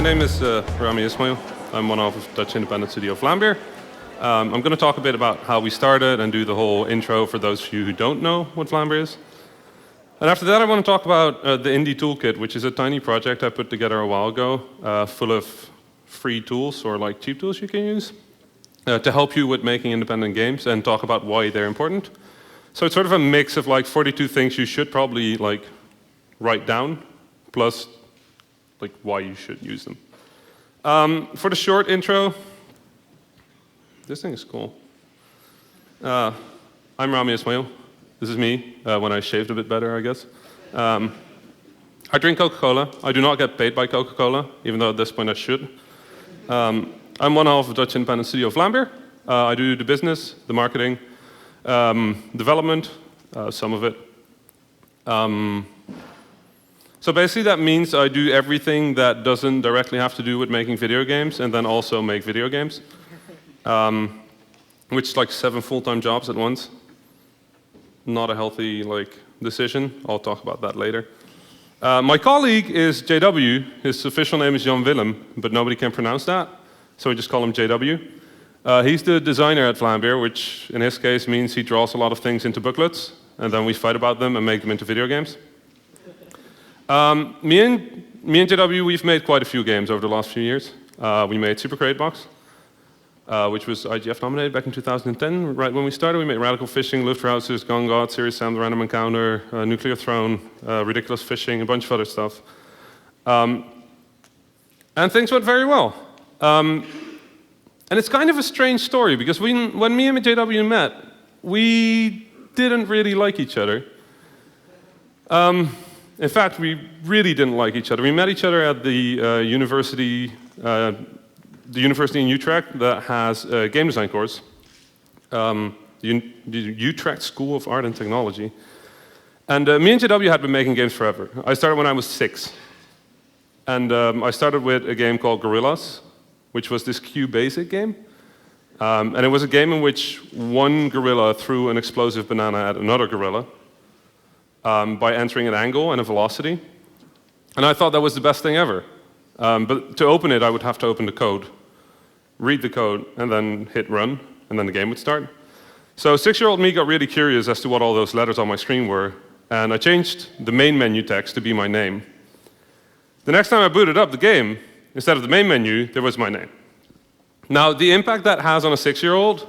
name is Rami Ismail. I'm one of Dutch independent studio Vlambeer. I'm going to talk a bit about how we started and do the whole intro for those of you who don't know what Vlambeer is. And after that, I want to talk about the Indie Toolkit, which is a tiny project I put together a while ago, full of free tools or like cheap tools you can use to help you with making independent games and talk about why they're important. So it's sort of a mix of like 42 things you should probably like write down, plus like why you should use them. For the short intro, this thing is cool. I'm Rami Ismail. This is me when I shaved a bit better, I guess. I drink Coca-Cola. I do not get paid by Coca-Cola, even though at this point I should. I'm one half of Dutch independent studio Vlambeer. I do the business, the marketing, development, some of it. So basically that means I do everything that doesn't directly have to do with making video games and then also make video games. Which is like 7 full-time jobs at once. Not a healthy decision. I'll talk about that later. My colleague is JW. His official name is Jan Willem, but nobody can pronounce that, so we just call him JW. He's the designer at Vlambeer, which in his case means he draws a lot of things into booklets, and then we fight about them and make them into video games. Me and JW, we've made quite a few games over the last few years. We made Super Crate Box, which was IGF nominated back in 2010. Right when we started, we made Radical Fishing, Luftrausers, Gone God, Serious Sam, The Random Encounter, Nuclear Throne, Ridiculous Fishing, a bunch of other stuff. And things went very well. And it's kind of a strange story, because when me and JW met, we didn't really like each other. In fact, we really didn't like each other. We met each other at the university in Utrecht that has a game design course, the Utrecht School of Art and Technology. And me and JW had been making games forever. I started when I was 6. And I started with a game called Gorillas, which was this QBasic game. And it was a game in which one gorilla threw an explosive banana at another gorilla by entering an angle and a velocity. And I thought that was the best thing ever. But to open it, I would have to open the code, read the code, and then hit run, and then the game would start. So 6-year-old me got really curious as to what all those letters on my screen were, and I changed the main menu text to be my name. The next time I booted up the game, instead of the main menu, there was my name. Now, the impact that has on a 6-year-old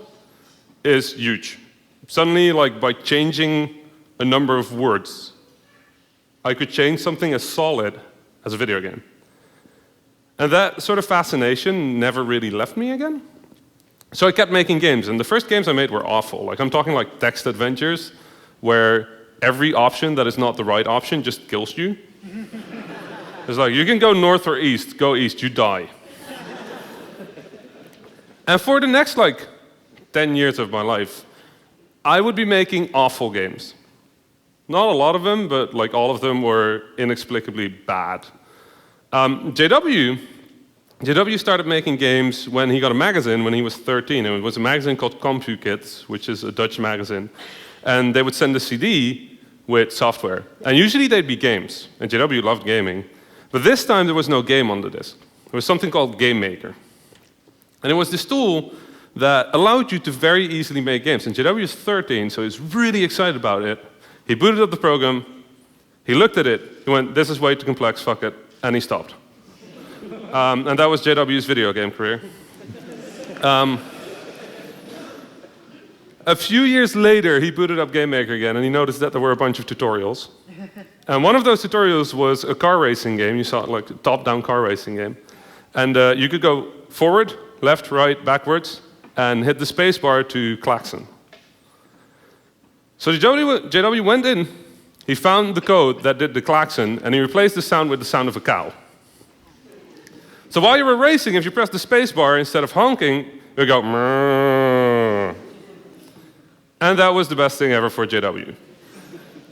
is huge. Suddenly, by changing a number of words, I could change something as solid as a video game. And that sort of fascination never really left me again. So I kept making games, and the first games I made were awful. I'm talking like text adventures, where every option that is not the right option just kills you. It's like, you can go north or east, go east, you die. And for the next 10 years of my life, I would be making awful games. Not a lot of them, but all of them were inexplicably bad. JW started making games when he got a magazine when he was 13. It was a magazine called Toolkits, which is a Dutch magazine. And they would send a CD with software. And usually they'd be games. And JW loved gaming. But this time there was no game on the disc. There was something called Game Maker. And it was this tool that allowed you to very easily make games. And JW is 13, so he's really excited about it. He booted up the program, he looked at it, he went, this is way too complex, fuck it, and he stopped. And that was JW's video game career. A few years later, he booted up Game Maker again, and he noticed that there were a bunch of tutorials. And one of those tutorials was a car racing game. You saw it a top-down car racing game. And you could go forward, left, right, backwards, and hit the space bar to klaxon. So JW went in, he found the code that did the klaxon, and he replaced the sound with the sound of a cow. So while you were racing, if you pressed the space bar, instead of honking, you would go mrrr. And that was the best thing ever for JW.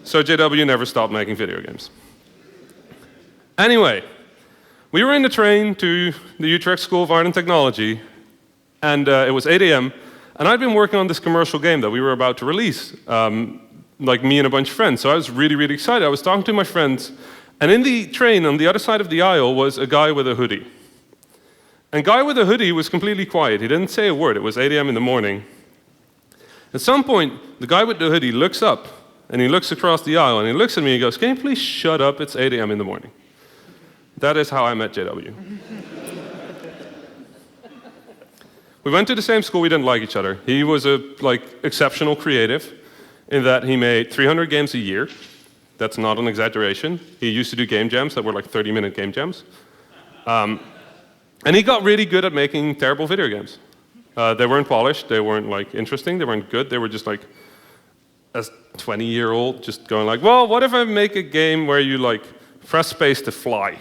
So JW never stopped making video games. Anyway, we were in the train to the Utrecht School of Art and Technology, and it was 8 a.m., and I'd been working on this commercial game that we were about to release, me and a bunch of friends. So I was really, really excited. I was talking to my friends, and in the train, on the other side of the aisle, was a guy with a hoodie. And guy with the hoodie was completely quiet. He didn't say a word. It was 8 a.m. in the morning. At some point, the guy with the hoodie looks up, and he looks across the aisle, and he looks at me and goes, "Can you please shut up? It's 8 a.m. in the morning." That is how I met JW. We went to the same school. We didn't like each other. He was a exceptional creative in that he made 300 games a year. That's not an exaggeration. He used to do game jams that were like 30-minute game jams. And he got really good at making terrible video games. They weren't polished. They weren't interesting. They weren't good. They were just like a 20-year-old just going like, well, what if I make a game where you press space to fly?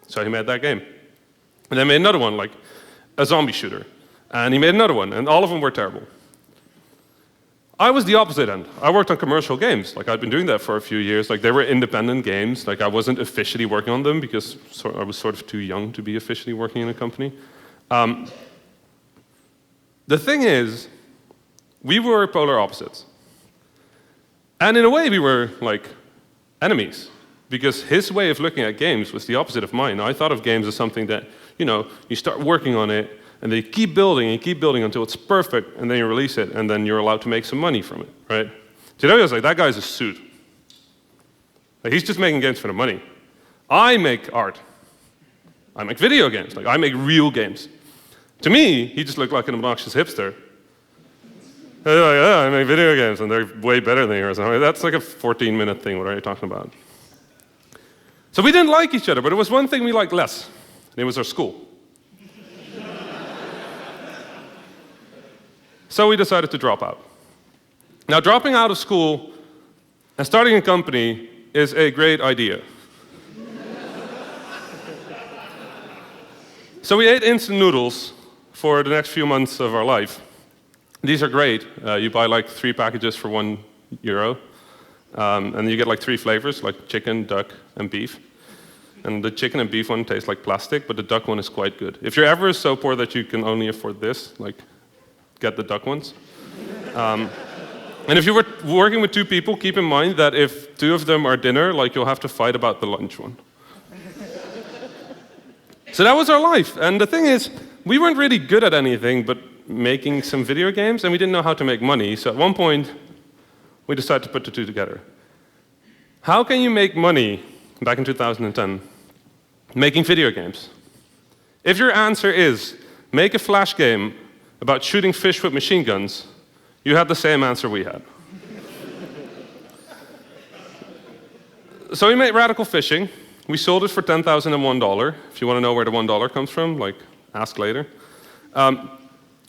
So he made that game. And then made another one, like a zombie shooter. And he made another one, and all of them were terrible. I was the opposite end. I worked on commercial games. I'd been doing that for a few years. They were independent games. I wasn't officially working on them because I was sort of too young to be officially working in a company. The thing is, we were polar opposites. And in a way, we were enemies. Because his way of looking at games was the opposite of mine. I thought of games as something that, you start working on it, and they keep building and keep building until it's perfect, and then you release it, and then you're allowed to make some money from it, right? JW was like, that guy's a suit. He's just making games for the money. I make art. I make video games. I make real games. To me, he just looked like an obnoxious hipster. They're like, yeah, I make video games, and they're way better than yours. That's like a 14-minute thing. What are you talking about? So we didn't like each other, but there was one thing we liked less, and it was our school. So we decided to drop out. Now, dropping out of school and starting a company is a great idea. So we ate instant noodles for the next few months of our life. These are great. You buy 3 packages for €1, and you get 3 flavors, like chicken, duck, and beef. And the chicken and beef one tastes like plastic, but the duck one is quite good. If you're ever so poor that you can only afford this, get the duck ones. And if you were working with 2 people, keep in mind that if 2 of them are dinner, you'll have to fight about the lunch one. So that was our life. And the thing is, we weren't really good at anything but making some video games, and we didn't know how to make money. So at one point, we decided to put the 2 together. How can you make money, back in 2010, making video games? If your answer is, make a Flash game about shooting fish with machine guns, you had the same answer we had. So we made Radical Fishing. We sold it for $10,001. If you want to know where the $1 comes from, ask later. And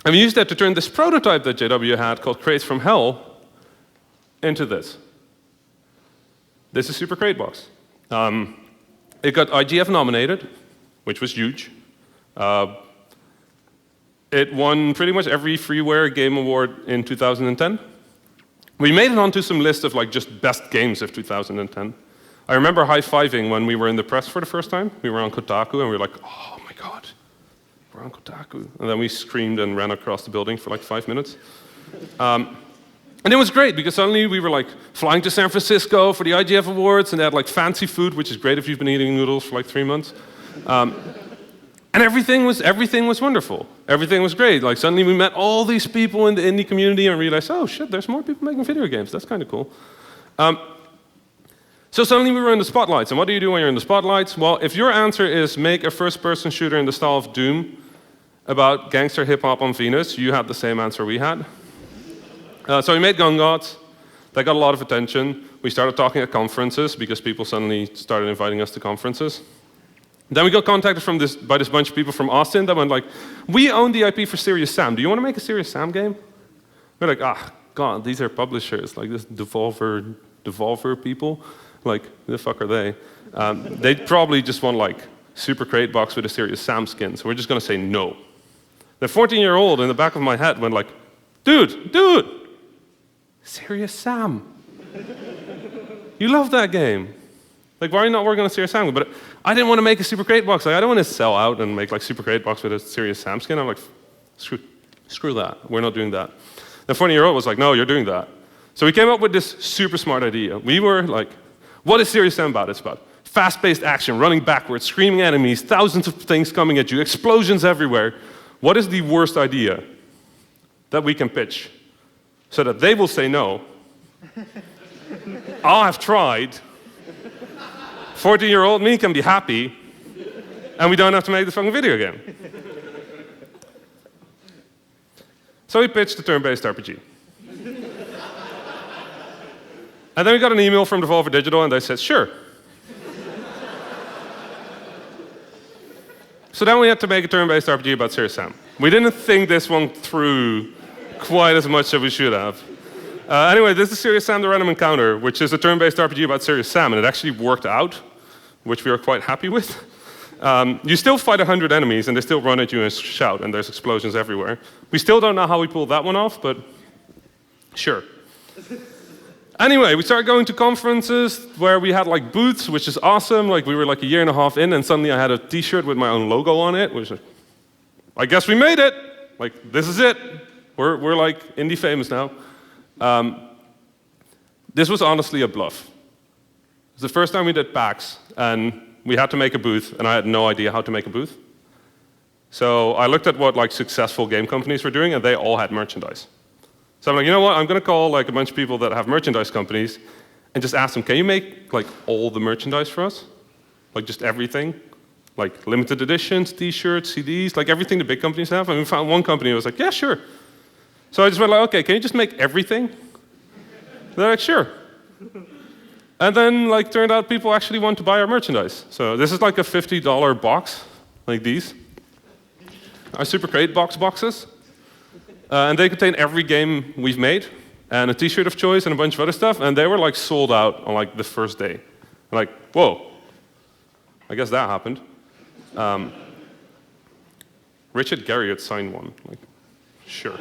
we used that to turn this prototype that JW had called Crates from Hell into this. This is Super Crate Box. It got IGF nominated, which was huge. It won pretty much every freeware game award in 2010. We made it onto some list of just best games of 2010. I remember high-fiving when we were in the press for the first time. We were on Kotaku, and we were like, oh my god, we're on Kotaku. And then we screamed and ran across the building for 5 minutes. And it was great, because suddenly we were flying to San Francisco for the IGF Awards, and they had fancy food, which is great if you've been eating noodles for 3 months. And everything was wonderful. Everything was great. Suddenly we met all these people in the indie community and realized, oh shit, there's more people making video games. That's kind of cool. So suddenly we were in the spotlights. And what do you do when you're in the spotlights? Well, if your answer is make a first-person shooter in the style of Doom about gangster hip-hop on Venus, you had the same answer we had. So we made Gun Gods. That got a lot of attention. We started talking at conferences because people suddenly started inviting us to conferences. Then we got contacted by this bunch of people from Austin that went we own the IP for Serious Sam. Do you want to make a Serious Sam game? We're God, these are publishers, this Devolver people. Who the fuck are they? They probably just want Super Crate Box with a Serious Sam skin, so we're just going to say no. The 14-year-old in the back of my head went dude, Serious Sam. You love that game. Why are you not working on a Serious Sam game? But I didn't want to make a Super Crate Box. I don't want to sell out and make Super Crate Box with a Serious Sam skin. I'm screw that. We're not doing that. The 14-year-old was no, you're doing that. So we came up with this super smart idea. We were what is Serious Sam about? It's about Fast-paced action, running backwards, screaming enemies, thousands of things coming at you, explosions everywhere. What is the worst idea that we can pitch so that they will say no? I'll have tried. 14-year-old me can be happy, and we don't have to make this fucking video game. So we pitched a turn-based RPG. And then we got an email from Devolver Digital, and they said, sure. So then we had to make a turn-based RPG about Serious Sam. We didn't think this one through quite as much as we should have. Anyway, this is Serious Sam: The Random Encounter, which is a turn-based RPG about Serious Sam, and it actually worked out, which we are quite happy with. You still fight 100 enemies, and they still run at you and shout, and there's explosions everywhere. We still don't know how we pulled that one off, but sure. Anyway, we started going to conferences where we had like booths, which is awesome. Like we were like a year and a half in, and suddenly I had a T-shirt with my own logo on it, which I guess we made it. Like this is it. We're like indie famous now. This was honestly a bluff. It was the first time we did PAX, and we had to make a booth, and I had no idea how to make a booth. So I looked at what like successful game companies were doing, and they all had merchandise. So I'm like, you know what? I'm going to call like a bunch of people that have merchandise companies and just ask them, can you make like all the merchandise for us? Like just everything? Like limited editions, T-shirts, CDs, like everything the big companies have. And we found one company that was like, yeah, sure. So I just went like, okay, can you just make everything? They're like, sure. And then like turned out people actually want to buy our merchandise. So this is like a $50 box, like these. Our Super Crate boxes. And they contain every game we've made, and a T-shirt of choice, and a bunch of other stuff, and they were like sold out on like the first day. Like, whoa, I guess that happened. Richard Garriott signed one. Like, sure.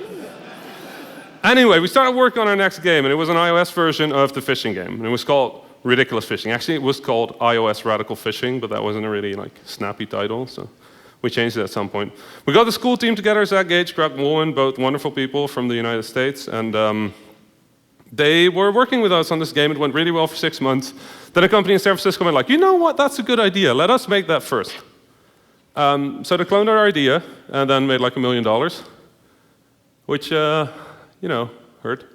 Anyway, we started working on our next game, and it was an iOS version of the fishing game, and it was called Ridiculous Fishing. Actually, it was called iOS Radical Fishing, but that wasn't a really like snappy title, so we changed it at some point. We got the school team together, Zach Gage, Greg Woolman, both wonderful people from the United States, and they were working with us on this game. It went really well for 6 months. Then a company in San Francisco went like, you know what, that's a good idea. Let us make that first. So they cloned our idea and then made like $1 million, which, you know, hurt.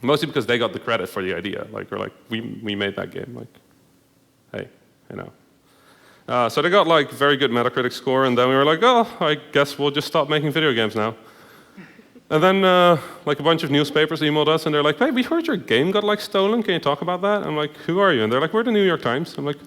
Mostly because they got the credit for the idea. Like, we're like, we made that game. Like, hey, you know. So they got like very good Metacritic score, and then we were like, oh, I guess we'll just stop making video games now. And then like a bunch of newspapers emailed us, and they're like, hey, we heard your game got like stolen. Can you talk about that? I'm like, who are you? And they're like, we're the New York Times. I'm like,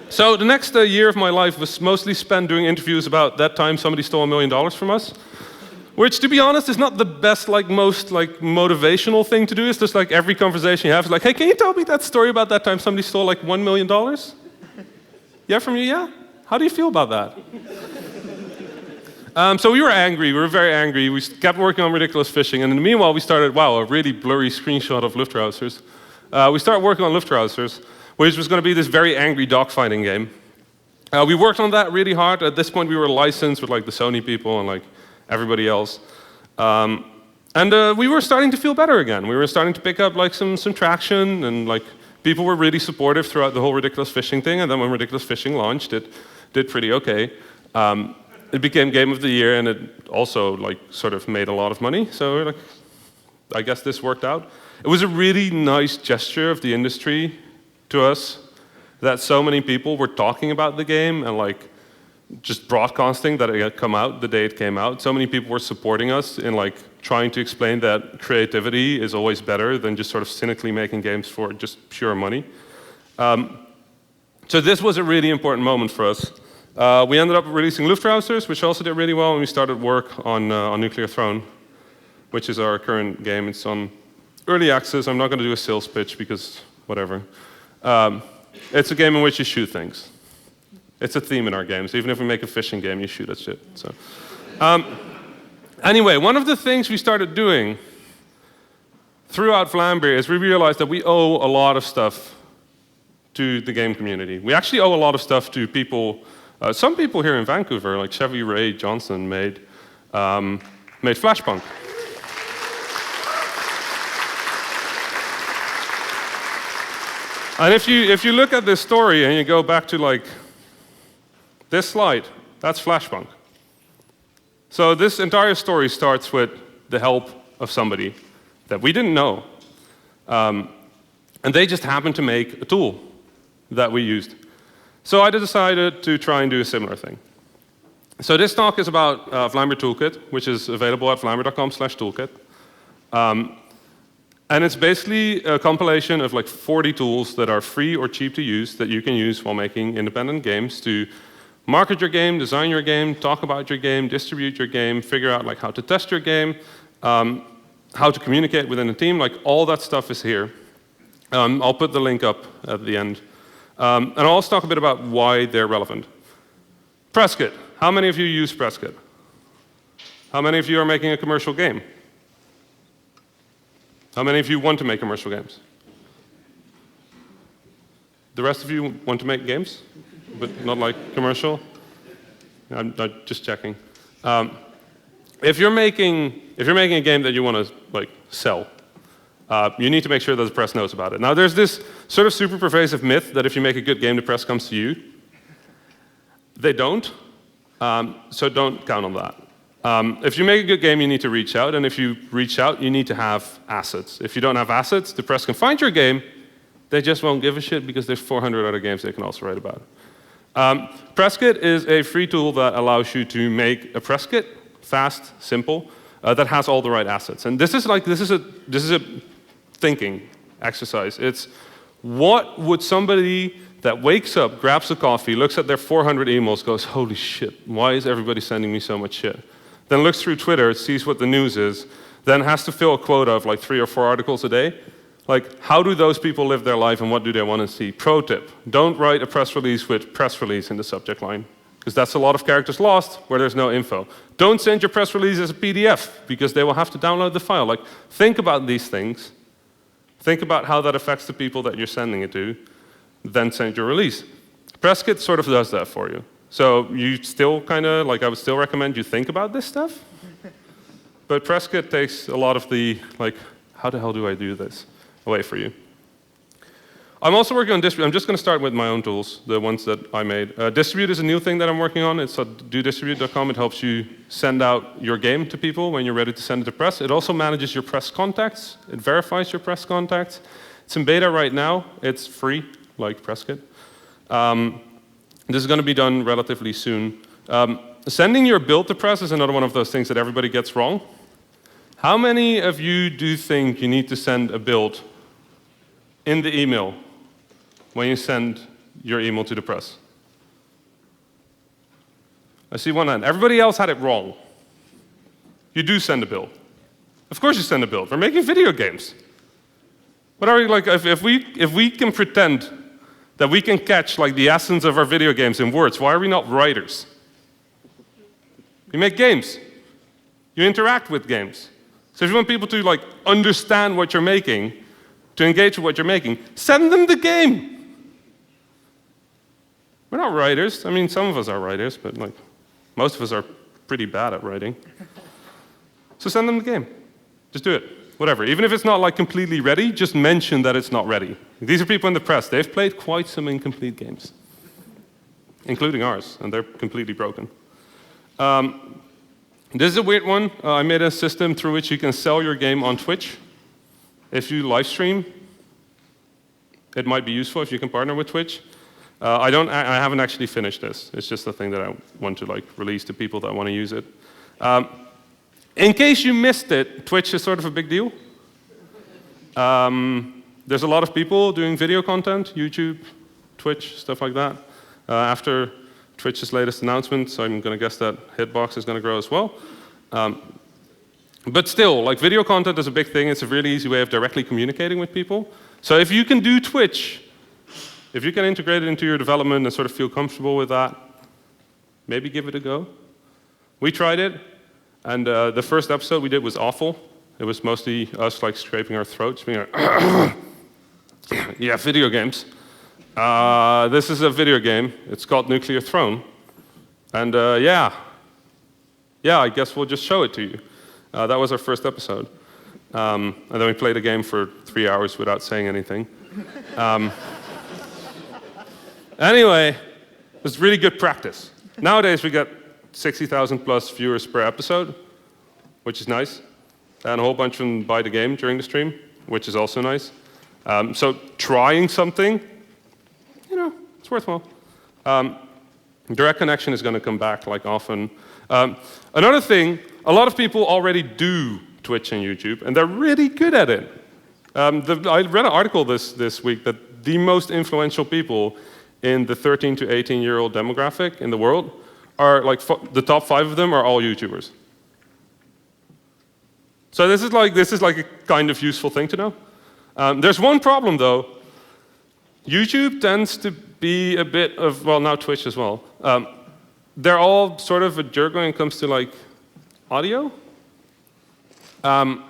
so the next year of my life was mostly spent doing interviews about that time somebody stole $1 million from us. Which, to be honest, is not the best, like, most, like, motivational thing to do. It's just like every conversation you have is like, hey, can you tell me that story about that time somebody stole like $1 million? Yeah, from you? Yeah? How do you feel about that? So we were angry. We were very angry. We kept working on Ridiculous Fishing, and in the meanwhile, we started, wow, a really blurry screenshot of Luftrausers. We started working on Luftrausers, which was going to be this very angry dogfighting game. We worked on that really hard. At this point, we were licensed with like the Sony people and like everybody else. And we were starting to feel better again. We were starting to pick up like some traction, and like people were really supportive throughout the whole Ridiculous Fishing thing. And then when Ridiculous Fishing launched, it did pretty okay. It became Game of the Year, and it also like sort of made a lot of money. So we're like, I guess this worked out. It was a really nice gesture of the industry to us that so many people were talking about the game and like just broadcasting that it had come out the day it came out. So many people were supporting us in like trying to explain that creativity is always better than just sort of cynically making games for just pure money. So this was a really important moment for us. We ended up releasing Luftrausers, which also did really well, and we started work on Nuclear Throne, which is our current game. It's on early access. I'm not going to do a sales pitch because whatever. It's a game in which you shoot things. It's a theme in our games. Even if we make a fishing game, you shoot at shit. So, anyway, one of the things we started doing throughout Vlambeer is we realized that we owe a lot of stuff to the game community. We actually owe a lot of stuff to people Some people here in Vancouver, like Chevy Ray Johnson, made Flashpunk. And if you look at this story and you go back to like this slide, that's Flashpunk. So this entire story starts with the help of somebody that we didn't know. And they just happened to make a tool that we used. So I decided to try and do a similar thing. So this talk is about Vlambeer Toolkit, which is available at vlambeer.com/toolkit. And it's basically a compilation of like 40 tools that are free or cheap to use that you can use while making independent games to market your game, design your game, talk about your game, distribute your game, figure out like how to test your game, how to communicate within a team. Like all that stuff is here. I'll put the link up at the end. And I'll also talk a bit about why they're relevant. Presskit. How many of you use Presskit? How many of you are making a commercial game? How many of you want to make commercial games? The rest of you want to make games, but not like commercial? I'm just checking. If you're making a game that you want to like sell, you need to make sure that the press knows about it. Now, there's this sort of super pervasive myth that if you make a good game, the press comes to you. They don't, so don't count on that. If you make a good game, you need to reach out, and if you reach out, you need to have assets. If you don't have assets, the press can find your game, they just won't give a shit because there's 400 other games they can also write about. Presskit is a free tool that allows you to make a press kit, fast, simple, that has all the right assets. And this is a thinking exercise. It's what would somebody that wakes up, grabs a coffee, looks at their 400 emails, goes, holy shit, why is everybody sending me so much shit? Then looks through Twitter, sees what the news is, then has to fill a quota of like 3 or 4 articles a day. Like, how do those people live their life and what do they want to see? Pro tip, don't write a press release with press release in the subject line, because that's a lot of characters lost where there's no info. Don't send your press release as a PDF, because they will have to download the file. Like, think about these things. Think about how that affects the people that you're sending it to, then send your release. Presskit sort of does that for you. So you still kind of, like I would still recommend you think about this stuff. But Presskit takes a lot of the, like, how the hell do I do this, away for you. I'm also working on Distribute. I'm just going to start with my own tools, the ones that I made. Distribute is a new thing that I'm working on. It's at dodistribute.com. It helps you send out your game to people when you're ready to send it to press. It also manages your press contacts. It verifies your press contacts. It's in beta right now. It's free, like Presskit. This is going to be done relatively soon. Sending your build to press is another one of those things that everybody gets wrong. How many of you do think you need to send a build in the email when you send your email to the press? I see one hand. Everybody else had it wrong. You do send a build. Of course you send a build. We're making video games. What are we like? If we can pretend that we can catch like the essence of our video games in words, why are we not writers? You make games. You interact with games. So if you want people to like understand what you're making, to engage with what you're making, send them the game. We're not writers. I mean, some of us are writers, but like most of us are pretty bad at writing. So send them the game. Just do it. Whatever. Even if it's not like completely ready, just mention that it's not ready. These are people in the press. They've played quite some incomplete games, including ours, and they're completely broken. This is a weird one. I made a system through which you can sell your game on Twitch. If you live stream, it might be useful if you can partner with Twitch. I haven't actually finished this. It's just a thing that I want to like release to people that want to use it. In case you missed it, Twitch is sort of a big deal. There's a lot of people doing video content, YouTube, Twitch, stuff like that. After Twitch's latest announcement, so I'm going to guess that Hitbox is going to grow as well. But still, like video content is a big thing. It's a really easy way of directly communicating with people. So if you can do Twitch, if you can integrate it into your development and sort of feel comfortable with that, maybe give it a go. We tried it, and the first episode we did was awful. It was mostly us like scraping our throats, being like, yeah, video games. This is a video game. It's called Nuclear Throne. And I guess we'll just show it to you. That was our first episode. And then we played a game for 3 hours without saying anything. Anyway, it was really good practice. Nowadays, we get 60,000 plus viewers per episode, which is nice. And a whole bunch of them buy the game during the stream, which is also nice. So trying something, it's worthwhile. Direct connection is going to come back like often. Another thing, a lot of people already do Twitch and YouTube, and they're really good at it. I read an article this week that the most influential people in the 13 to 18-year-old demographic in the world are like the top 5 of them are all YouTubers. So this is like a kind of useful thing to know. There's one problem though. YouTube tends to be a bit of, well, now Twitch as well. They're all sort of a jerk when it comes to like audio and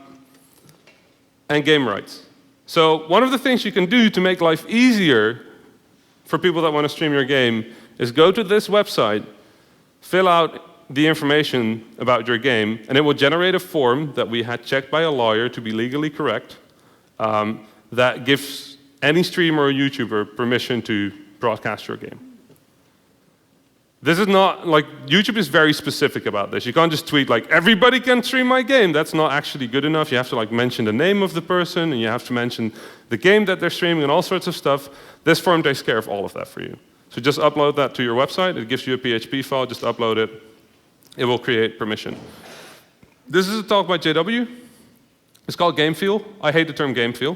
game rights. So one of the things you can do to make life easier for people that want to stream your game is go to this website, fill out the information about your game, and it will generate a form that we had checked by a lawyer to be legally correct that gives any streamer or YouTuber permission to broadcast your game. This is not, like, YouTube is very specific about this. You can't just tweet, like, everybody can stream my game. That's not actually good enough. You have to, like, mention the name of the person, and you have to mention the game that they're streaming and all sorts of stuff. This form takes care of all of that for you. So just upload that to your website. It gives you a PHP file. Just upload it. It will create permission. This is a talk by JW. It's called Game Feel. I hate the term Game Feel.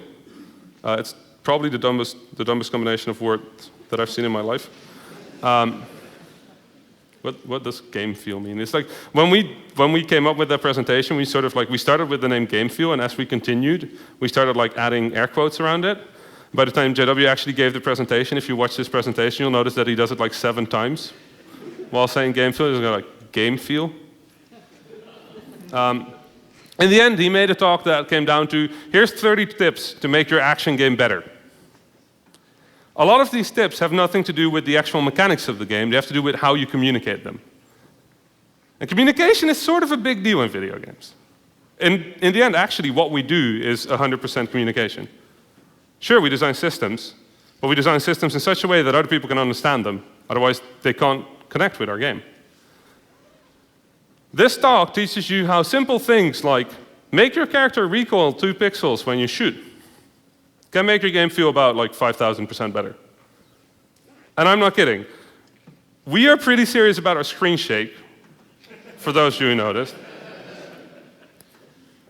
It's probably the dumbest combination of words that I've seen in my life. What does game feel mean? It's like when we came up with that presentation, we started with the name Game Feel, and as we continued, we started like adding air quotes around it. By the time JW actually gave the presentation, if you watch this presentation, you'll notice that he does it like 7 times while saying Game Feel. He's like Game Feel. In the end, he made a talk that came down to, here's 30 tips to make your action game better. A lot of these tips have nothing to do with the actual mechanics of the game. They have to do with how you communicate them. And communication is sort of a big deal in video games. In the end, actually, what we do is 100% communication. Sure, we design systems, but we design systems in such a way that other people can understand them. Otherwise, they can't connect with our game. This talk teaches you how simple things like make your character recoil 2 pixels when you shoot can make your game feel about like 5,000% better. And I'm not kidding. We are pretty serious about our screen shake, for those of you who noticed.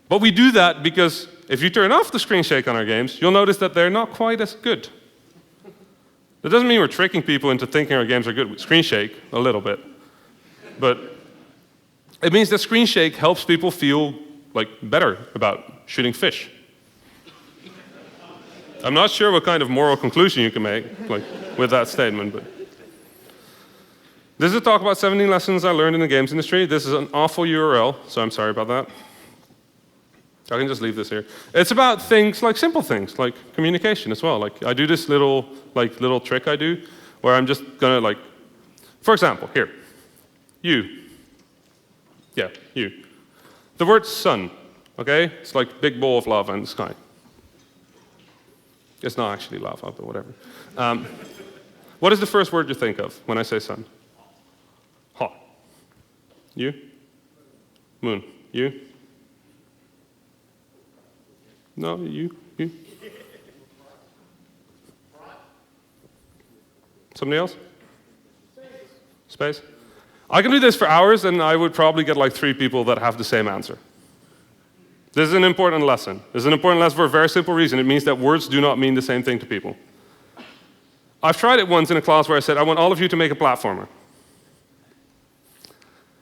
But we do that because if you turn off the screen shake on our games, you'll notice that they're not quite as good. That doesn't mean we're tricking people into thinking our games are good with screen shake, a little bit. But it means that screen shake helps people feel like better about shooting fish. I'm not sure what kind of moral conclusion you can make with that statement, but this is a talk about 17 lessons I learned in the games industry. This is an awful URL, so I'm sorry about that. I can just leave this here. It's about things like simple things, like communication as well. Like I do this little trick I do, where I'm just gonna for example, here, you. Yeah, you. The word sun, okay? It's like big ball of lava in the sky. It's not actually lava, but whatever. What is the first word you think of when I say sun? Hot. You? Moon. You? No, you? Somebody else? Space? I can do this for hours, and I would probably get like 3 people that have the same answer. This is an important lesson. This is an important lesson for a very simple reason. It means that words do not mean the same thing to people. I've tried it once in a class where I said, I want all of you to make a platformer.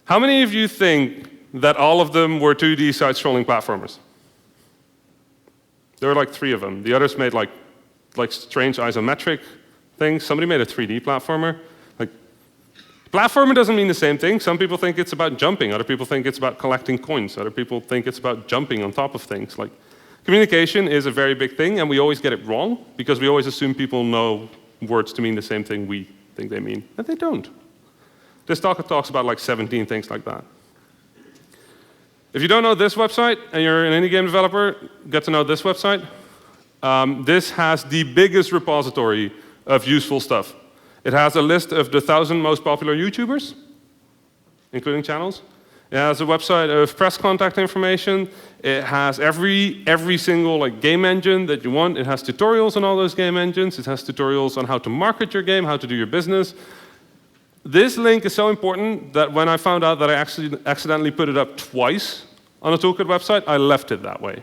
How many of you think that all of them were 2D side-scrolling platformers? There were like 3 of them. The others made like strange isometric things. Somebody made a 3D platformer. Platformer doesn't mean the same thing. Some people think it's about jumping. Other people think it's about collecting coins. Other people think it's about jumping on top of things. Like, communication is a very big thing, and we always get it wrong because we always assume people know words to mean the same thing we think they mean, and they don't. This talk talks about like 17 things like that. If you don't know this website and you're an indie game developer, get to know this website. This has the biggest repository of useful stuff. It has a list of the 1,000 most popular YouTubers, including channels. It has a website of press contact information. It has every single like game engine that you want. It has tutorials on all those game engines. It has tutorials on how to market your game, how to do your business. This link is so important that when I found out that I actually accidentally put it up twice on a Toolkit website, I left it that way.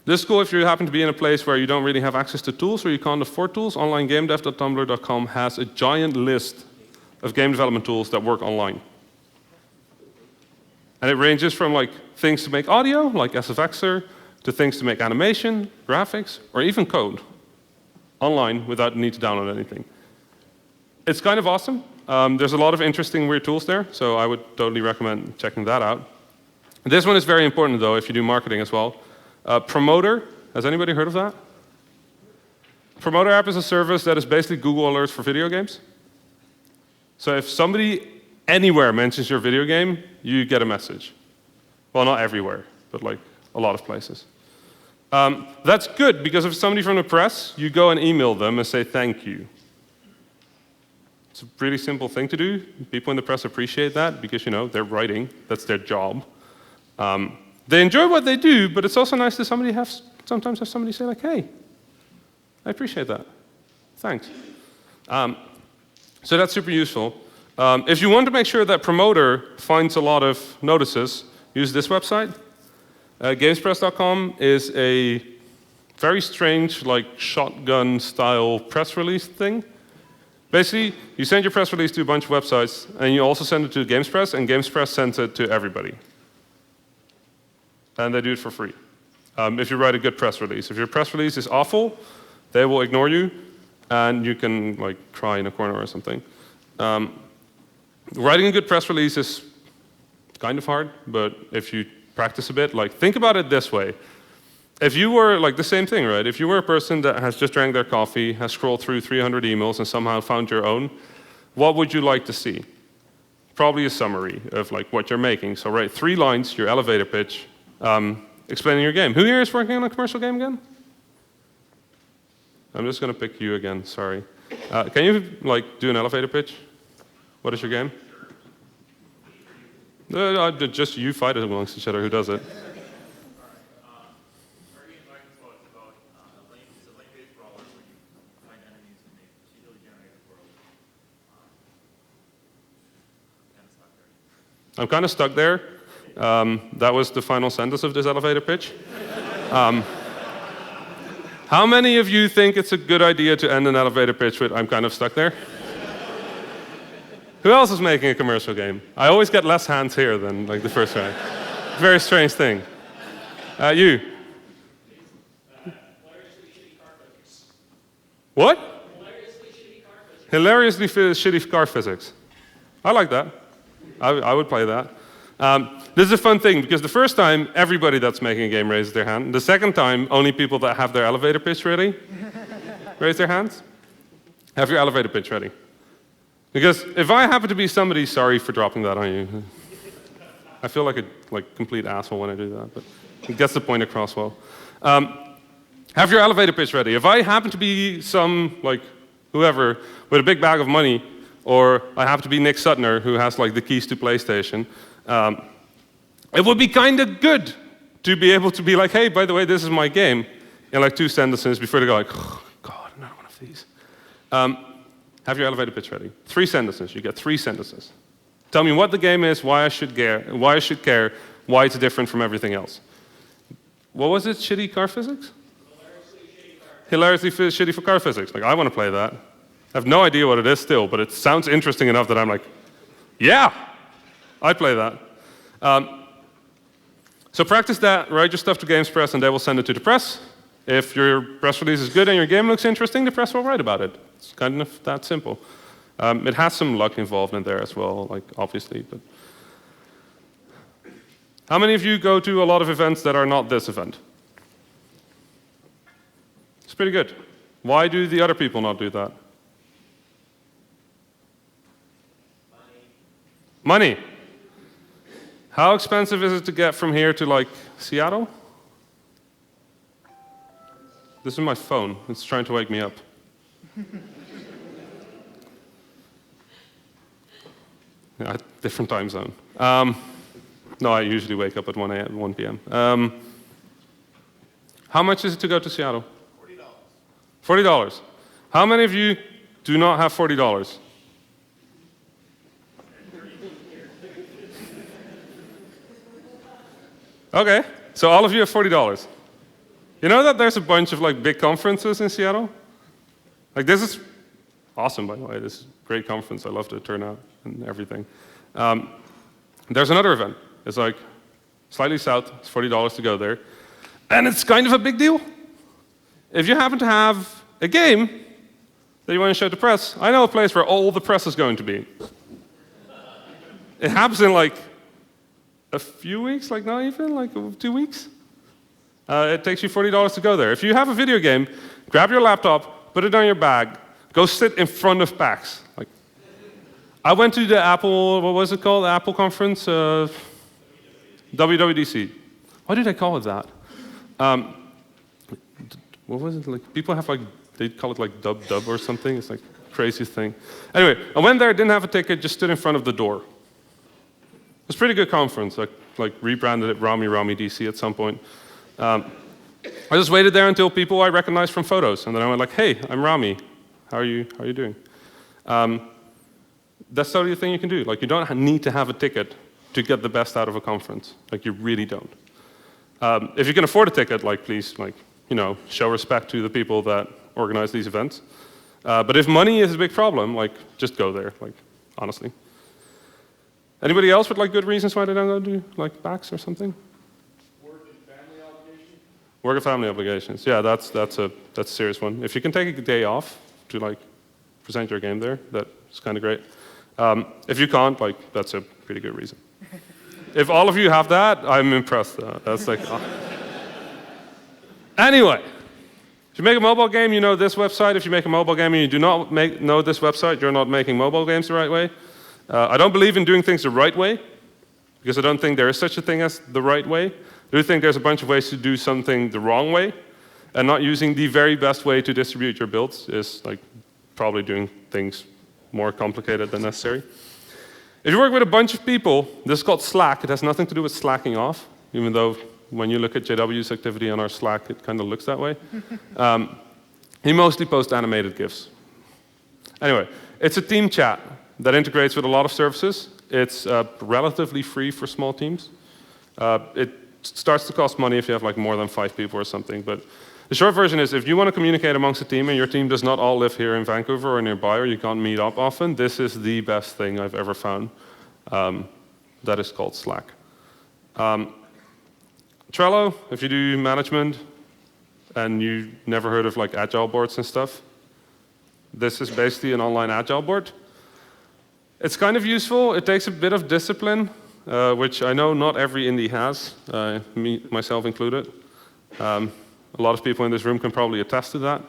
This is cool if you happen to be in a place where you don't really have access to tools or you can't afford tools. OnlineGameDev.tumblr.com has a giant list of game development tools that work online. And it ranges from like things to make audio, like SFXer, to things to make animation, graphics, or even code online without the need to download anything. It's kind of awesome. There's a lot of interesting, weird tools there, so I would totally recommend checking that out. This one is very important, though, if you do marketing as well. Promoter, has anybody heard of that? Promoter app is a service that is basically Google Alerts for video games. So if somebody anywhere mentions your video game, you get a message. Well, not everywhere, but like a lot of places. That's good, because if somebody from the press, you go and email them and say thank you. It's a pretty simple thing to do. People in the press appreciate that because, you know, they're writing. That's their job. They enjoy what they do, but it's also nice to sometimes have somebody say like, hey, I appreciate that. Thanks. So that's super useful. If you want to make sure that Promoter finds a lot of notices, use this website. Gamespress.com is a very strange, like shotgun-style press release thing. Basically, you send your press release to a bunch of websites, and you also send it to GamesPress, and GamesPress sends it to everybody. And they do it for free. If you write a good press release. If your press release is awful, they will ignore you, and you can like cry in a corner or something. Writing a good press release is kind of hard, but if you practice a bit, like think about it this way. If you were like the same thing, right? If you were a person that has just drank their coffee, has scrolled through 300 emails and somehow found your own, what would you like to see? Probably a summary of like what you're making. So write 3 lines, your elevator pitch, explaining your game. Who here is working on a commercial game again? I'm just going to pick you again, sorry. Can you like do an elevator pitch? What is your game? Just you fight it amongst each other. Who does it? I'm kind of stuck there. That was the final sentence of this elevator pitch. How many of you think it's a good idea to end an elevator pitch with "I'm kind of stuck there"? Who else is making a commercial game? I always get less hands here than like the first round. Very strange thing. You. Hilariously shitty car physics. What? Hilariously shitty car physics. Hilariously shitty car physics. I like that. I would play that. This is a fun thing, because the first time, everybody that's making a game raises their hand. The second time, only people that have their elevator pitch ready raise their hands. Have your elevator pitch ready. Because if I happen to be somebody, sorry for dropping that on you. I feel like a complete asshole when I do that, but it gets the point across well. Have your elevator pitch ready. If I happen to be some, like, whoever with a big bag of money, or I happen to be Nick Sutner, who has like the keys to PlayStation, it would be kind of good to be able to be like, hey, by the way, this is my game, in like 2 sentences before they go like, oh, God, another one of these. Have your elevator pitch ready. 3 sentences. You get 3 sentences. Tell me what the game is, why I should care, why it's different from everything else. What was it? Shitty car physics? Hilariously shitty for car physics. Like, I want to play that. I have no idea what it is still, but it sounds interesting enough that I'm like, yeah, I'd play that. So practice that, write your stuff to GamesPress, and they will send it to the press. If your press release is good and your game looks interesting, the press will write about it. It's kind of that simple. It has some luck involved in there as well, like obviously. But how many of you go to a lot of events that are not this event? It's pretty good. Why do the other people not do that? Money. How expensive is it to get from here to like Seattle? This is my phone. It's trying to wake me up. Yeah, different time zone. No, I usually wake up at 1 p.m. How much is it to go to Seattle? $40. $40. How many of you do not have $40? Okay, so all of you have $40. You know that there's a bunch of like big conferences in Seattle? Like this is awesome, by the way. This is a great conference. I love the turnout and everything. There's another event. It's like slightly south. It's $40 to go there. And it's kind of a big deal. If you happen to have a game that you want to show to press, I know a place where all the press is going to be. It happens in like a few weeks, like not even, like 2 weeks. It takes you $40 to go there. If you have a video game, grab your laptop, put it on your bag, go sit in front of PAX. Like, I went to the Apple, what was it called? The Apple conference? WWDC. Why did I call it that? What was it? Like, people have like, they call it like dub or something. It's like craziest thing. Anyway, I went there, didn't have a ticket, just stood in front of the door. It was a pretty good conference. Like rebranded it Rami DC at some point. I just waited there until people I recognized from photos, and then I went like, "Hey, I'm Rami. How are you doing?" That's totally the thing you can do. Like, you don't need to have a ticket to get the best out of a conference. Like, you really don't. If you can afford a ticket, like, please, like, show respect to the people that organize these events. But if money is a big problem, like, just go there. Like, honestly. Anybody else with like good reasons why they don't go to like PAX or something? Work and family obligations. Work and family obligations. Yeah, that's a serious one. If you can take a day off to like present your game there, that's kind of great. If you can't, like that's a pretty good reason. If all of you have that, I'm impressed. That's like. Anyway, if you make a mobile game, you know this website. If you make a mobile game and you do not know this website, you're not making mobile games the right way. I don't believe in doing things the right way, because I don't think there is such a thing as the right way. I do think there's a bunch of ways to do something the wrong way, and not using the very best way to distribute your builds is like probably doing things more complicated than necessary. If you work with a bunch of people, this is called Slack. It has nothing to do with slacking off, even though when you look at JW's activity on our Slack, it kind of looks that way. He mostly posts animated GIFs. Anyway, it's a team chat that integrates with a lot of services. It's relatively free for small teams. It starts to cost money if you have like more than 5 people or something. But the short version is, if you want to communicate amongst a team and your team does not all live here in Vancouver or nearby, or you can't meet up often, this is the best thing I've ever found. That is called Slack. Trello, if you do management and you never heard of like agile boards and stuff, this is basically an online agile board. It's kind of useful. It takes a bit of discipline, which I know not every indie has, me, myself included. A lot of people in this room can probably attest to that.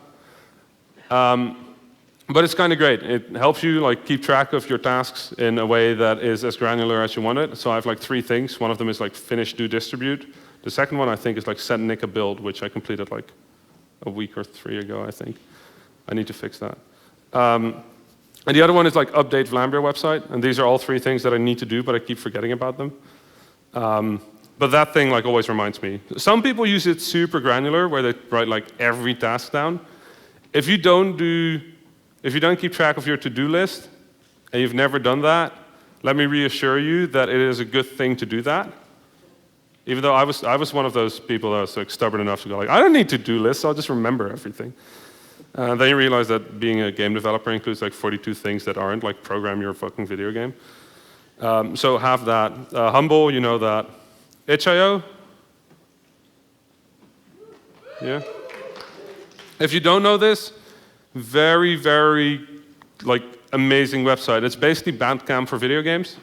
But it's kind of great. It helps you like keep track of your tasks in a way that is as granular as you want it. So I have like 3 things. One of them is like finish, do, distribute. The second one I think is like send Nick a build, which I completed like a week or 3 ago, I think. I need to fix that. And the other one is like update Vlambeer website. And these are all 3 things that I need to do, but I keep forgetting about them. But that thing like always reminds me. Some people use it super granular, where they write like every task down. If you don't keep track of your to-do list, and you've never done that, let me reassure you that it is a good thing to do that. Even though I was one of those people that was like stubborn enough to go like, I don't need to-do lists, I'll just remember everything. Then you realize that being a game developer includes like 42 things that aren't like program your fucking video game. So have that. Humble, you know that. itch.io? Yeah? If you don't know this, very, very like amazing website. It's basically Bandcamp for video games.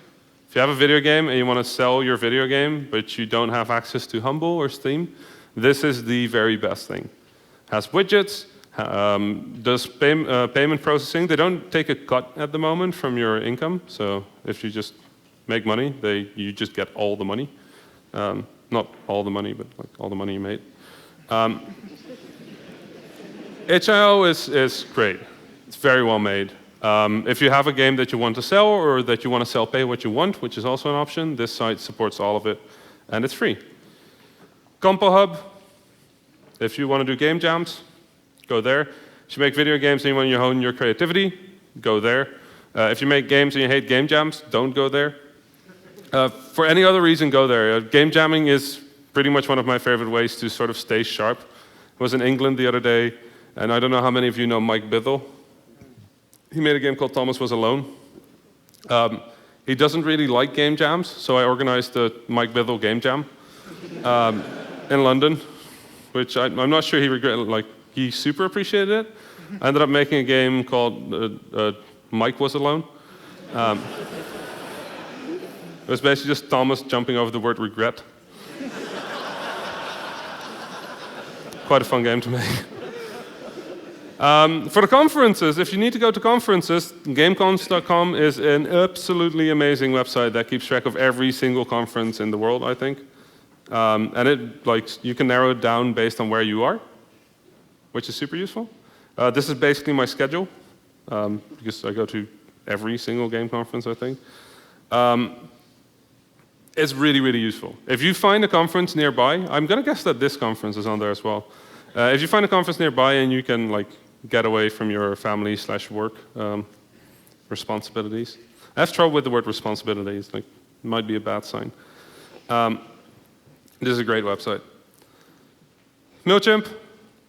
If you have a video game and you want to sell your video game, but you don't have access to Humble or Steam, this is the very best thing. Has widgets, does payment processing. They don't take a cut at the moment from your income, so if you just make money. You just get all the money. Not all the money, but like all the money you made. itch.io is great. It's very well made. If you have a game that you want to sell or that you want to sell pay what you want, which is also an option, this site supports all of it, and it's free. Compo Hub, if you want to do game jams, go there. If you make video games and you want to hone your creativity, go there. If you make games and you hate game jams, don't go there. For any other reason, go there. Game jamming is pretty much one of my favorite ways to sort of stay sharp. I was in England the other day, and I don't know how many of you know Mike Bithell. He made a game called Thomas Was Alone. He doesn't really like game jams, so I organized the Mike Bithell game jam in London, which I'm not sure he regretted. Like, he super appreciated it. I ended up making a game called Mike Was Alone. It was basically just Thomas jumping over the word regret. Quite a fun game to make. For the conferences, if you need to go to conferences, gamecons.com is an absolutely amazing website that keeps track of every single conference in the world, I think. And you can narrow it down based on where you are, which is super useful. This is basically my schedule, because I go to every single game conference, I think. It's really, really useful. If you find a conference nearby, I'm going to guess that this conference is on there as well. If you find a conference nearby and you can get away from your family/work responsibilities. I have trouble with the word responsibilities. It might be a bad sign. This is a great website. MailChimp,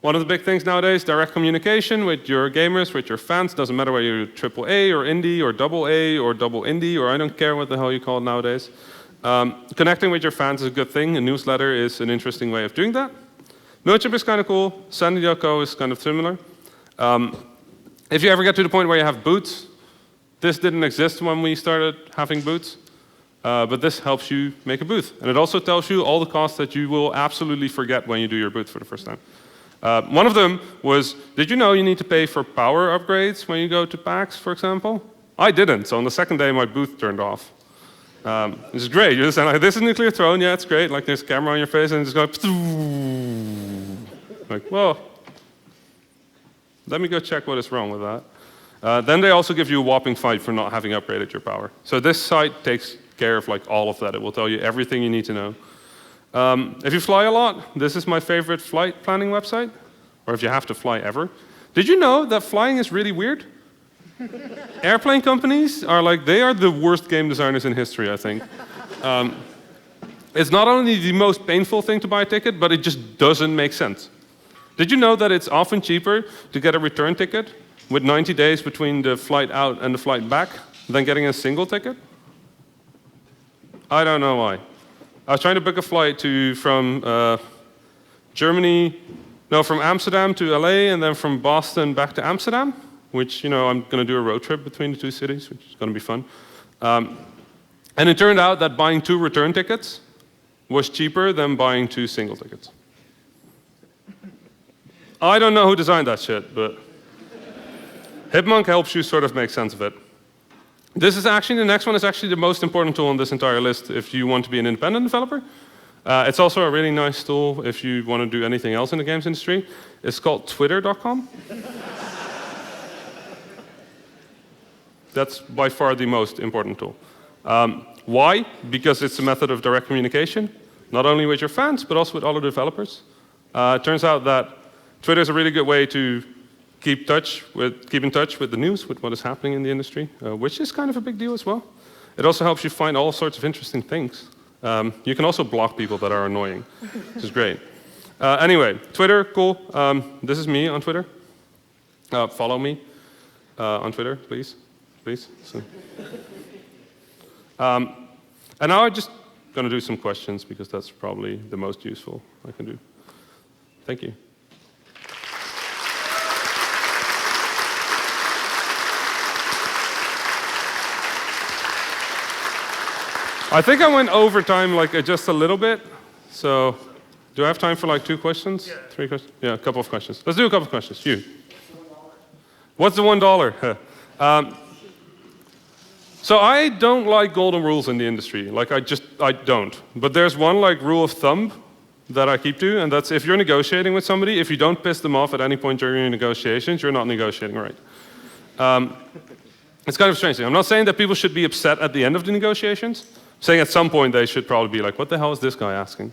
one of the big things nowadays, direct communication with your gamers, with your fans. Doesn't matter whether you're AAA or indie or AA or double indie, or I don't care what the hell you call it nowadays. Connecting with your fans is a good thing. A newsletter is an interesting way of doing that. MailChimp is kind of cool. Sandy.co is kind of similar. If you ever get to the point where you have boots, this didn't exist when we started having boots, but this helps you make a booth. And it also tells you all the costs that you will absolutely forget when you do your booth for the first time. One of them was, did you know you need to pay for power upgrades when you go to PAX, for example? I didn't, so on the second day my booth turned off. This is great. You just say, this is Nuclear Throne, yeah, it's great. There's a camera on your face and it's going, well, let me go check what is wrong with that. Then they also give you a whopping fine for not having upgraded your power. So this site takes care of all of that. It will tell you everything you need to know. If you fly a lot, this is my favorite flight planning website, or if you have to fly ever. Did you know that flying is really weird? Airplane companies are they are the worst game designers in history, I think. It's not only the most painful thing to buy a ticket, but it just doesn't make sense. Did you know that it's often cheaper to get a return ticket with 90 days between the flight out and the flight back than getting a single ticket? I don't know why. I was trying to book a flight from from Amsterdam to LA, and then from Boston back to Amsterdam, which, I'm going to do a road trip between the two cities, which is going to be fun. And it turned out that buying 2 return tickets was cheaper than buying 2 single tickets. I don't know who designed that shit, but Hipmunk helps you sort of make sense of it. The next one is actually the most important tool on this entire list if you want to be an independent developer. It's also a really nice tool if you want to do anything else in the games industry. It's called Twitter.com. That's by far the most important tool. Why? Because it's a method of direct communication, not only with your fans, but also with other developers. It turns out that Twitter is a really good way to keep in touch with the news, with what is happening in the industry, which is kind of a big deal as well. It also helps you find all sorts of interesting things. You can also block people that are annoying, which is great. Anyway, Twitter, cool. This is me on Twitter. Follow me on Twitter, please. So. And now I'm just going to do some questions because that's probably the most useful I can do. Thank you. I think I went over time just a little bit. So do I have time for 2 questions? Yeah. 3 questions? Yeah, a couple of questions. Let's do a couple of questions. You. $1. What's the $1? So I don't like golden rules in the industry. Like I don't. But there's one like rule of thumb that I keep to, and that's if you're negotiating with somebody, if you don't piss them off at any point during your negotiations, you're not negotiating right. It's kind of a strange thing. I'm not saying that people should be upset at the end of the negotiations. I'm saying at some point they should probably be like, what the hell is this guy asking?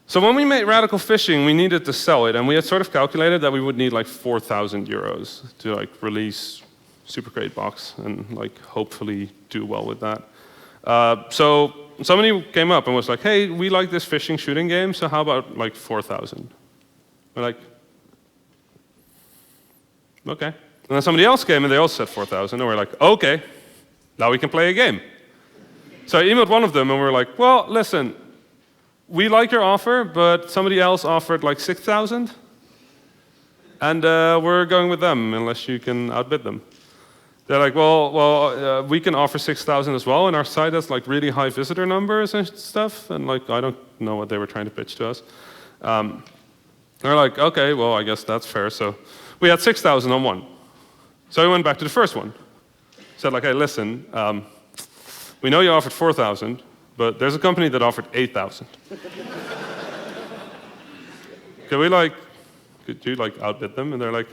So when we made Radical Fishing, we needed to sell it, and we had sort of calculated that we would need like 4,000 euros to like release Super Great Box and like hopefully do well with that. So somebody came up and was like, hey, we like this fishing shooting game, so how about like 4,000? We're like, okay. And then somebody else came and they also said 4,000, and we're like, okay, now we can play a game. So I emailed one of them and we're like, well, listen, we like your offer, but somebody else offered like 6,000, and we're going with them unless you can outbid them. They're like, well, we can offer 6,000 as well, and our site has like really high visitor numbers and stuff, and like I don't know what they were trying to pitch to us. They're like, okay, well, I guess that's fair. So we had 6,000 on one. So we went back to the first one. Said like, hey, listen, we know you offered 4,000. But there's a company that offered 8,000. Could you like outbid them? And they're like,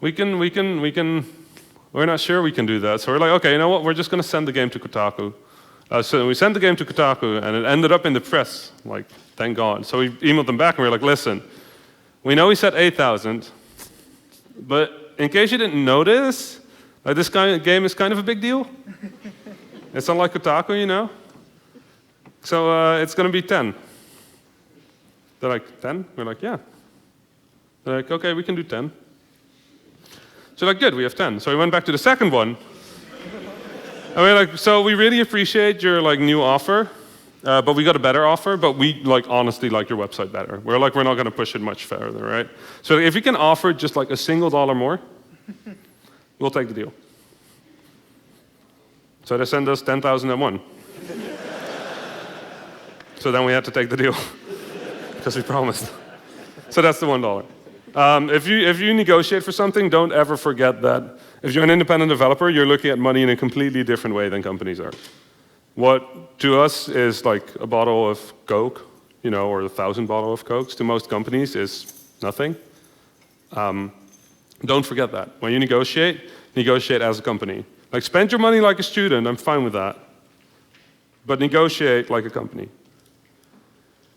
we're not sure we can do that. So we're like, okay, you know what? We're just going to send the game to Kotaku. So we sent the game to Kotaku, and it ended up in the press. Like, thank God. So we emailed them back, and we were like, listen, we know we said 8,000, but in case you didn't notice, like this kind of game is kind of a big deal. It's not like Kotaku, you know. So it's going to be 10. They're like, 10? We're like, yeah. They're like, okay, we can do 10. So like, good, we have 10. So we went back to the second one. And we're like, so we really appreciate your like new offer, but we got a better offer, but we like honestly like your website better. We're like, we're not going to push it much further, right? So if you can offer just like a single dollar more, we'll take the deal. So they sent us 10,001. So then we had to take the deal, because we promised. So that's the $1. If you negotiate for something, don't ever forget that if you're an independent developer, you're looking at money in a completely different way than companies are. What to us is like a bottle of Coke, you know, or 1,000 bottles of Cokes, to most companies is nothing. Don't forget that. When you negotiate as a company. Like, spend your money like a student, I'm fine with that. But negotiate like a company.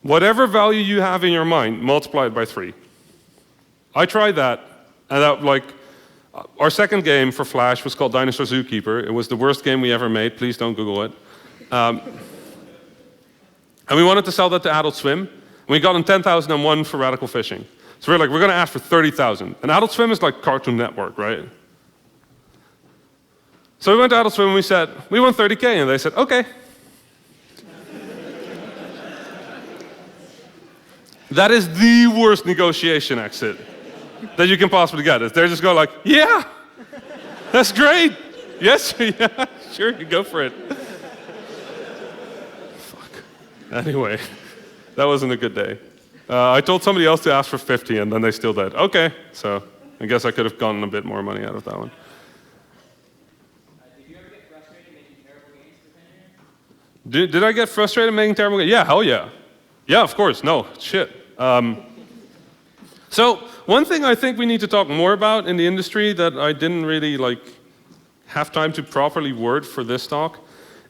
Whatever value you have in your mind, multiply it by 3. I tried that, and that, like, our second game for Flash was called Dinosaur Zookeeper. It was the worst game we ever made. Please don't Google it. And we wanted to sell that to Adult Swim. And we got them 10,001 for Radical Fishing. So we're like, we're going to ask for 30,000. And Adult Swim is like Cartoon Network, right? So we went to Adult Swim and we said, we want 30K. And they said, okay. That is the worst negotiation exit that you can possibly get. They're just going like, yeah, that's great. Yes, yeah, sure, you go for it. Fuck. Anyway, that wasn't a good day. I told somebody else to ask for 50, and then they still did. Okay, so I guess I could have gotten a bit more money out of that one. Did you ever get frustrated making terrible games for 10 years? Did I get frustrated making terrible games? Yeah, hell yeah. Yeah, of course. No, shit. So one thing I think we need to talk more about in the industry that I didn't really like have time to properly word for this talk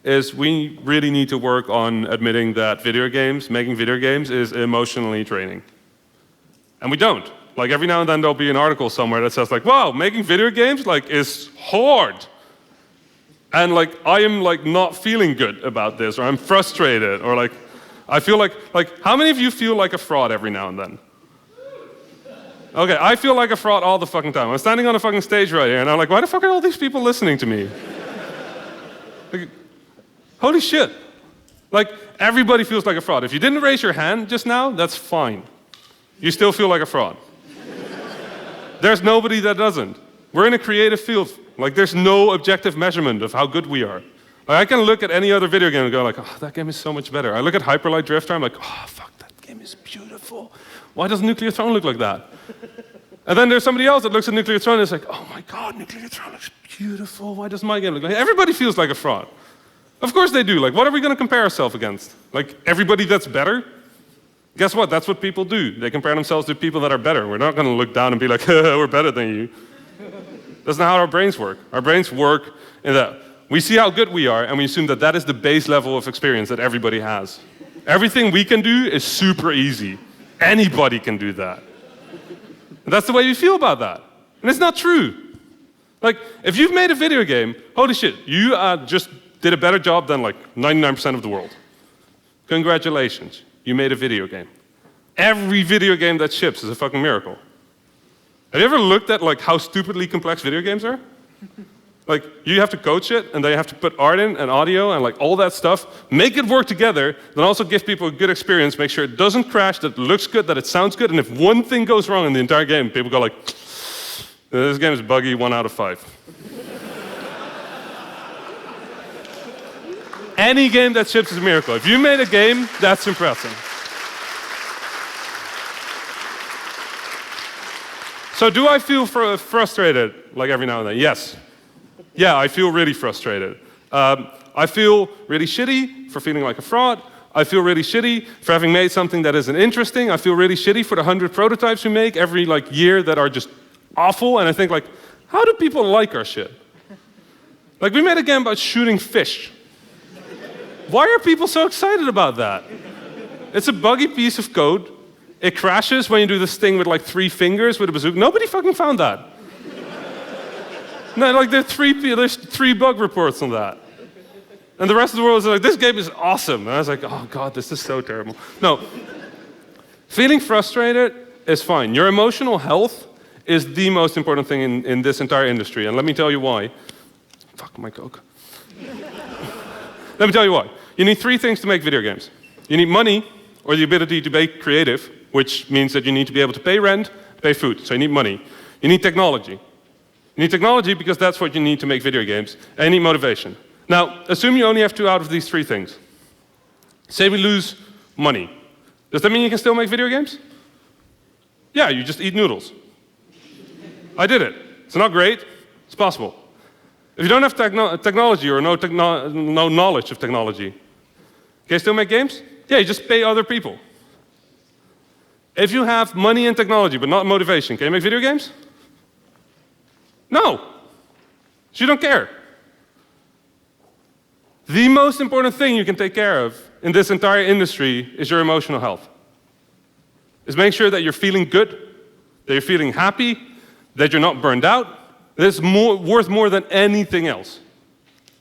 is we really need to work on admitting that making video games is emotionally draining. And we don't. Like, every now and then there'll be an article somewhere that says like, wow, making video games like is hard. And like, I am like not feeling good about this, or I'm frustrated, or like, I feel like how many of you feel like a fraud every now and then? Okay, I feel like a fraud all the fucking time. I'm standing on a fucking stage right here, and I'm like, why the fuck are all these people listening to me? Like, holy shit. Like, everybody feels like a fraud. If you didn't raise your hand just now, that's fine. You still feel like a fraud. There's nobody that doesn't. We're in a creative field. Like, there's no objective measurement of how good we are. Like, I can look at any other video game and go like, oh, that game is so much better. I look at Hyper Light Drifter, I'm like, oh, fuck, that game is beautiful. Why does Nuclear Throne look like that? And then there's somebody else that looks at Nuclear Throne and is like, oh my God, Nuclear Throne looks beautiful. Why does my game look like that? Everybody feels like a fraud. Of course they do. Like, what are we going to compare ourselves against? Like, everybody that's better? Guess what? That's what people do. They compare themselves to people that are better. We're not going to look down and be like, we're better than you. That's not how our brains work. Our brains work in that we see how good we are, and we assume that that is the base level of experience that everybody has. Everything we can do is super easy. Anybody can do that. And that's the way we feel about that. And it's not true. Like, if you've made a video game, holy shit, you just did a better job than like 99% of the world. Congratulations, you made a video game. Every video game that ships is a fucking miracle. Have you ever looked at like how stupidly complex video games are? Like, you have to coach it, and then you have to put art in and audio and like all that stuff, make it work together, then also give people a good experience, make sure it doesn't crash, that it looks good, that it sounds good, and if one thing goes wrong in the entire game, people go like, this game is buggy, 1 out of 5. Any game that ships is a miracle. If you made a game, that's impressive. So do I feel frustrated like every now and then? Yes. Yeah, I feel really frustrated. I feel really shitty for feeling like a fraud. I feel really shitty for having made something that isn't interesting. I feel really shitty for the 100 prototypes we make every like year that are just awful. And I think like, how do people like our shit? Like, we made a game about shooting fish. Why are people so excited about that? It's a buggy piece of code. It crashes when you do this thing with like 3 fingers with a bazooka. Nobody fucking found that. No, like there's 3 bug reports on that. And the rest of the world is like, this game is awesome. And I was like, oh God, this is so terrible. No, feeling frustrated is fine. Your emotional health is the most important thing in this entire industry. And let me tell you why. Fuck my Coke. Let me tell you why. You need 3 things to make video games. You need money, or the ability to be creative, which means that you need to be able to pay rent, pay food. So you need money. You need technology. You need technology because that's what you need to make video games. And you need motivation. Now, assume you only have 2 out of these 3 things. Say we lose money. Does that mean you can still make video games? Yeah, you just eat noodles. I did it. It's not great. It's possible. If you don't have technology or no knowledge of technology, can you still make games? Yeah, you just pay other people. If you have money and technology but not motivation, can you make video games? No. So you don't care. The most important thing you can take care of in this entire industry is your emotional health. Is make sure that you're feeling good, that you're feeling happy, that you're not burned out. That's worth more than anything else.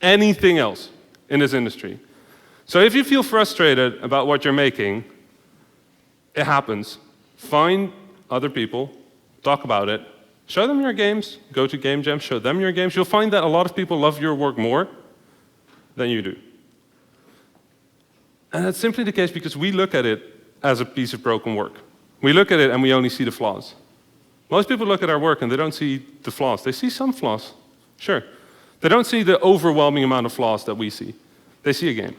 Anything else in this industry. So if you feel frustrated about what you're making, it happens. Find other people, talk about it, show them your games, go to Game Jam, show them your games. You'll find that a lot of people love your work more than you do. And that's simply the case because we look at it as a piece of broken work. We look at it and we only see the flaws. Most people look at our work and they don't see the flaws. They see some flaws, sure. They don't see the overwhelming amount of flaws that we see. They see a game.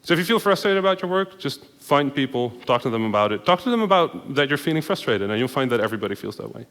So if you feel frustrated about your work, just find people, talk to them about it. Talk to them about that you're feeling frustrated, and you'll find that everybody feels that way.